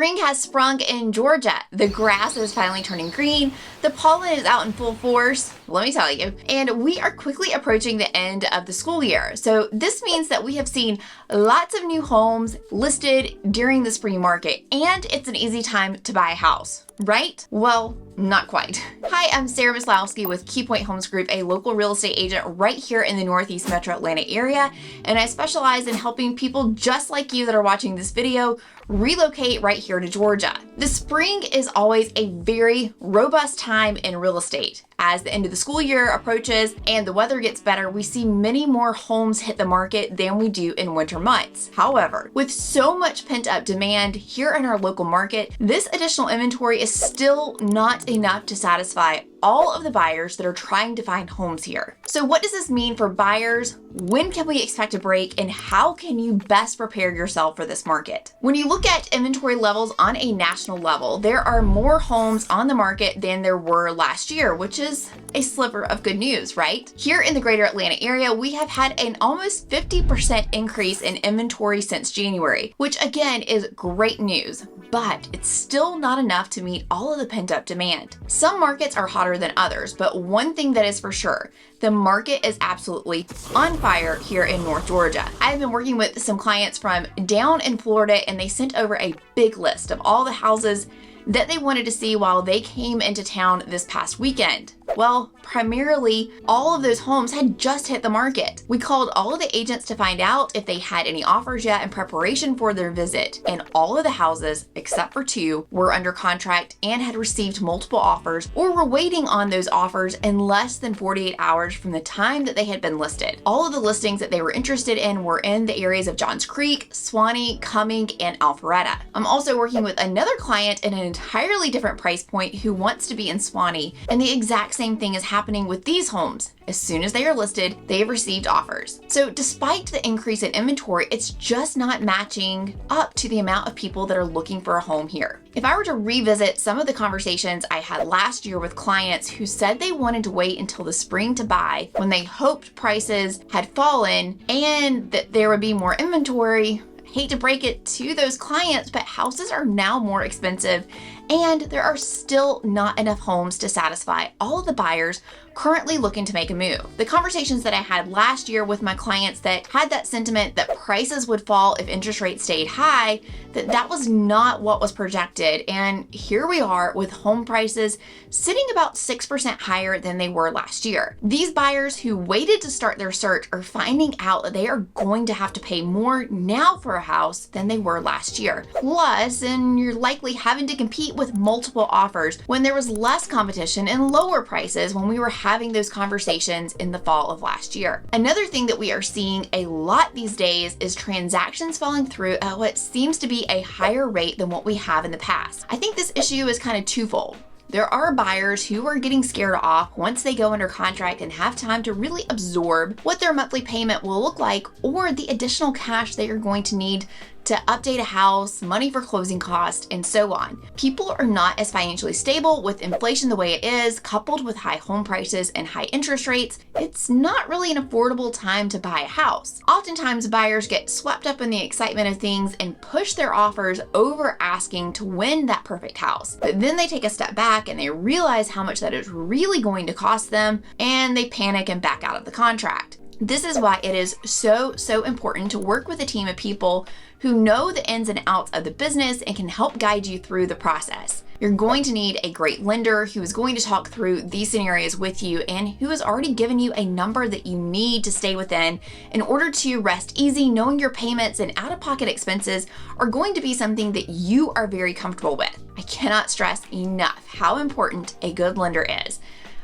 Spring has sprung in Georgia. The grass is finally turning green. The pollen is out in full force, let me tell you. And we are quickly approaching the end of the school year. So this means that we have seen lots of new homes listed during the spring market, and it's an easy time to buy a house, right? Well, not quite. Hi, I'm Sarah Maslowski with KeyPoint Homes Group, a local real estate agent right here in the Northeast Metro Atlanta area, and I specialize in helping people just like you that are watching this video relocate right here to Georgia. The spring is always a very robust time in real estate. As the end of the school year approaches and the weather gets better, we see many more homes hit the market than we do in winter months. However, with so much pent-up demand here in our local market, this additional inventory is still not enough to satisfy all of the buyers that are trying to find homes here. So what does this mean for buyers? When can we expect a break, and how can you best prepare yourself for this market? When you look at inventory levels on a national level, there are more homes on the market than there were last year, which is a sliver of good news, right? Here in the greater Atlanta area, we have had an almost 50% increase in inventory since January, which again is great news, but it's still not enough to meet all of the pent-up demand. Some markets are hotter than others, but one thing that is for sure, the market is absolutely on fire here in North Georgia. I've been working with some clients from down in Florida, and they sent over a big list of all the houses that they wanted to see while they came into town this past weekend. Well, primarily, all of those homes had just hit the market. We called all of the agents to find out if they had any offers yet in preparation for their visit, and all of the houses, except for 2, were under contract and had received multiple offers or were waiting on those offers in less than 48 hours from the time that they had been listed. All of the listings that they were interested in were in the areas of Johns Creek, Suwanee, Cumming, and Alpharetta. I'm also working with another client in an entirely different price point who wants to be in Suwanee, and the exact same thing is happening with these homes. As soon as they are listed, they have received offers. So despite the increase in inventory, it's just not matching up to the amount of people that are looking for a home here. If I were to revisit some of the conversations I had last year with clients who said they wanted to wait until the spring to buy when they hoped prices had fallen and that there would be more inventory, hate to break it to those clients, but houses are now more expensive, and there are still not enough homes to satisfy all of the buyers currently looking to make a move. The conversations that I had last year with my clients that had that sentiment that prices would fall if interest rates stayed high, that was not what was projected. And here we are with home prices sitting about 6% higher than they were last year. These buyers who waited to start their search are finding out that they are going to have to pay more now for a house than they were last year. Plus, and you're likely having to compete with multiple offers when there was less competition and lower prices when we were having those conversations in the fall of last year. Another thing that we are seeing a lot these days is transactions falling through at what seems to be a higher rate than what we have in the past. I think this issue is kind of twofold. There are buyers who are getting scared off once they go under contract and have time to really absorb what their monthly payment will look like, or the additional cash they are going to need to update a house, money for closing costs, and so on. People are not as financially stable with inflation the way it is, coupled with high home prices and high interest rates. It's not really an affordable time to buy a house. Oftentimes, buyers get swept up in the excitement of things and push their offers over asking to win that perfect house. But then they take a step back and they realize how much that is really going to cost them, and they panic and back out of the contract. This is why it is so important to work with a team of people who know the ins and outs of the business and can help guide you through the process. You're going to need a great lender who is going to talk through these scenarios with you and who has already given you a number that you need to stay within in order to rest easy, knowing your payments and out-of-pocket expenses are going to be something that you are very comfortable with. I cannot stress enough how important a good lender is.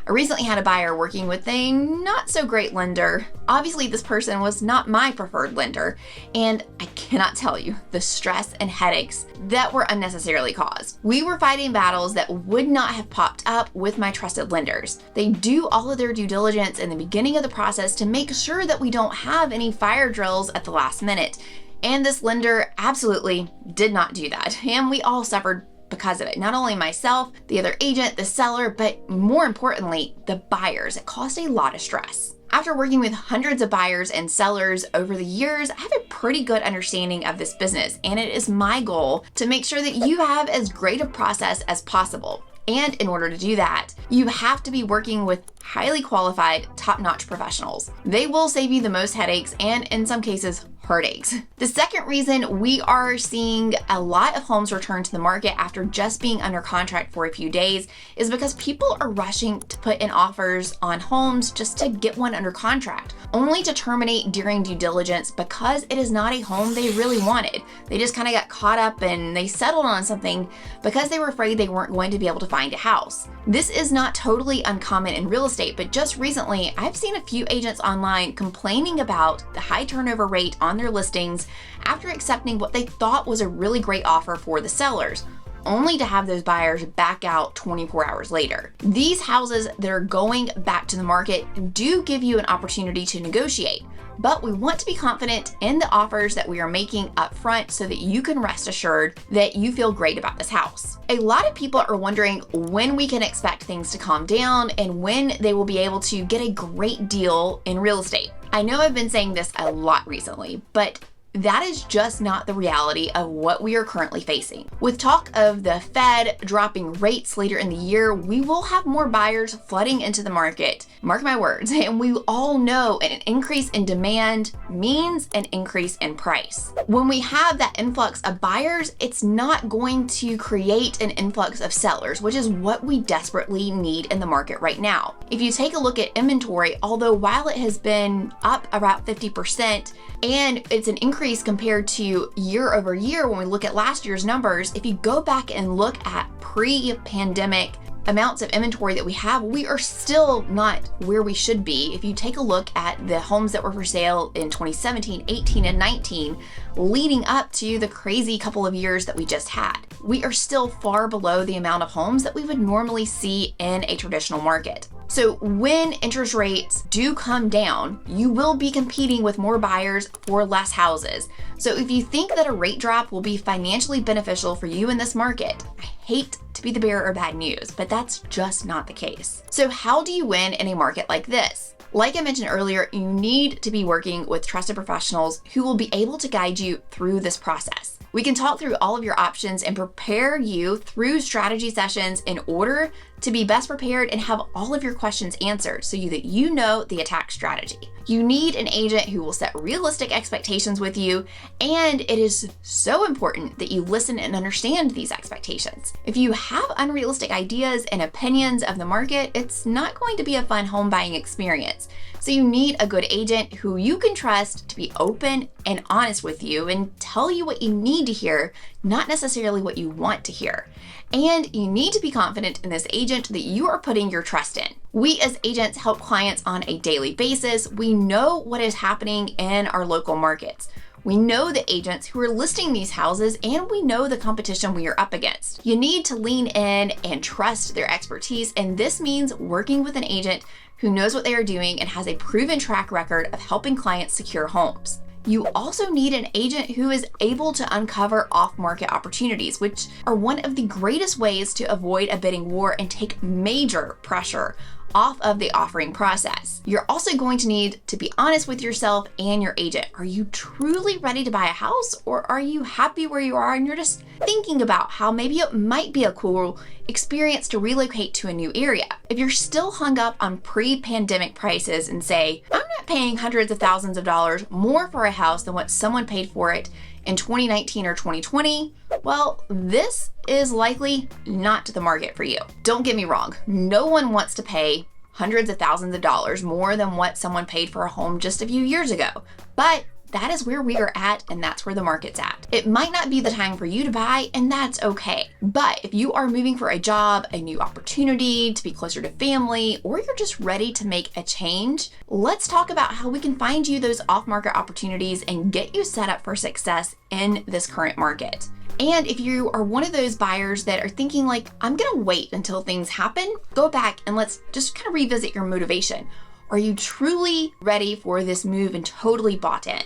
I recently had a buyer working with a not so great lender. Obviously, this person was not my preferred lender, and I cannot tell you the stress and headaches that were unnecessarily caused. We were fighting battles that would not have popped up with my trusted lenders. They do all of their due diligence in the beginning of the process to make sure that we don't have any fire drills at the last minute. And this lender absolutely did not do that, and we all suffered because of it. Not only myself, the other agent, the seller, but more importantly, the buyers. It caused a lot of stress. After working with hundreds of buyers and sellers over the years, I have a pretty good understanding of this business, and it is my goal to make sure that you have as great a process as possible. And in order to do that, you have to be working with highly qualified, top-notch professionals. They will save you the most headaches and, in some cases, heartaches. The second reason we are seeing a lot of homes return to the market after just being under contract for a few days is because people are rushing to put in offers on homes just to get one under contract, only to terminate during due diligence because it is not a home they really wanted. They just kind of got caught up and they settled on something because they were afraid they weren't going to be able to find a house. This is not totally uncommon in real estate, but just recently I've seen a few agents online complaining about the high turnover rate on their listings after accepting what they thought was a really great offer for the sellers, only to have those buyers back out 24 hours later. These houses that are going back to the market do give you an opportunity to negotiate, but we want to be confident in the offers that we are making up front so that you can rest assured that you feel great about this house. A lot of people are wondering when we can expect things to calm down and when they will be able to get a great deal in real estate. I know I've been saying this a lot recently, but that is just not the reality of what we are currently facing. With talk of the Fed dropping rates later in the year, we will have more buyers flooding into the market. Mark my words. And we all know an increase in demand means an increase in price. When we have that influx of buyers, it's not going to create an influx of sellers, which is what we desperately need in the market right now. If you take a look at inventory, although while it has been up about 50%, and it's an increase compared to year over year when we look at last year's numbers, if you go back and look at pre-pandemic amounts of inventory that we have, we are still not where we should be. If you take a look at the homes that were for sale in 2017, 18, and 19, leading up to the crazy couple of years that we just had, we are still far below the amount of homes that we would normally see in a traditional market. So when interest rates do come down, you will be competing with more buyers for less houses. So if you think that a rate drop will be financially beneficial for you in this market, I hate to be the bearer of bad news, but that's just not the case. So how do you win in a market like this? Like I mentioned earlier, you need to be working with trusted professionals who will be able to guide you through this process. We can talk through all of your options and prepare you through strategy sessions in order to be best prepared and have all of your questions answered so that you know the attack strategy. You need an agent who will set realistic expectations with you, and it is so important that you listen and understand these expectations. If you have unrealistic ideas and opinions of the market, it's not going to be a fun home buying experience. So you need a good agent who you can trust to be open and honest with you and tell you what you need to hear, not necessarily what you want to hear. And you need to be confident in this agent that you are putting your trust in. We as agents help clients on a daily basis. We know what is happening in our local markets. We know the agents who are listing these houses, and we know the competition we are up against. You need to lean in and trust their expertise, and this means working with an agent who knows what they are doing and has a proven track record of helping clients secure homes. You also need an agent who is able to uncover off-market opportunities, which are one of the greatest ways to avoid a bidding war and take major pressure off of the offering process. You're also going to need to be honest with yourself and your agent. Are you truly ready to buy a house, or are you happy where you are and you're just thinking about how maybe it might be a cool experience to relocate to a new area? If you're still hung up on pre-pandemic prices and say, I'm not paying hundreds of thousands of dollars more for a house than what someone paid for it in 2019 or 2020, well, this is likely not the market for you. Don't get me wrong, no one wants to pay hundreds of thousands of dollars more than what someone paid for a home just a few years ago, but that is where we are at, and that's where the market's at. It might not be the time for you to buy, and that's okay. But if you are moving for a job, a new opportunity, to be closer to family, or you're just ready to make a change, let's talk about how we can find you those off-market opportunities and get you set up for success in this current market. And if you are one of those buyers that are thinking like, I'm gonna wait until things happen, go back and let's just kind of revisit your motivation. Are you truly ready for this move and totally bought in?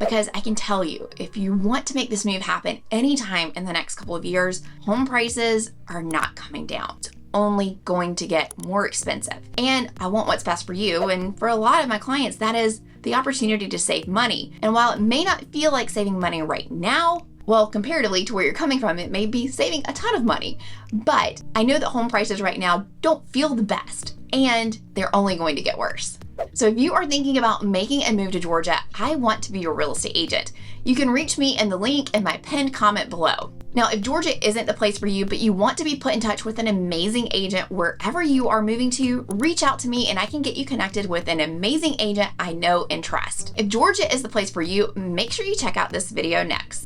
because I can tell you, if you want to make this move happen anytime in the next couple of years, home prices are not coming down. It's only going to get more expensive. And I want what's best for you. And for a lot of my clients, that is the opportunity to save money. And while it may not feel like saving money right now, well, comparatively to where you're coming from, it may be saving a ton of money. But I know that home prices right now don't feel the best, and they're only going to get worse. So if you are thinking about making a move to Georgia, I want to be your real estate agent. You can reach me in the link in my pinned comment below. Now, if Georgia isn't the place for you, but you want to be put in touch with an amazing agent wherever you are moving to, reach out to me and I can get you connected with an amazing agent I know and trust. If Georgia is the place for you, make sure you check out this video next.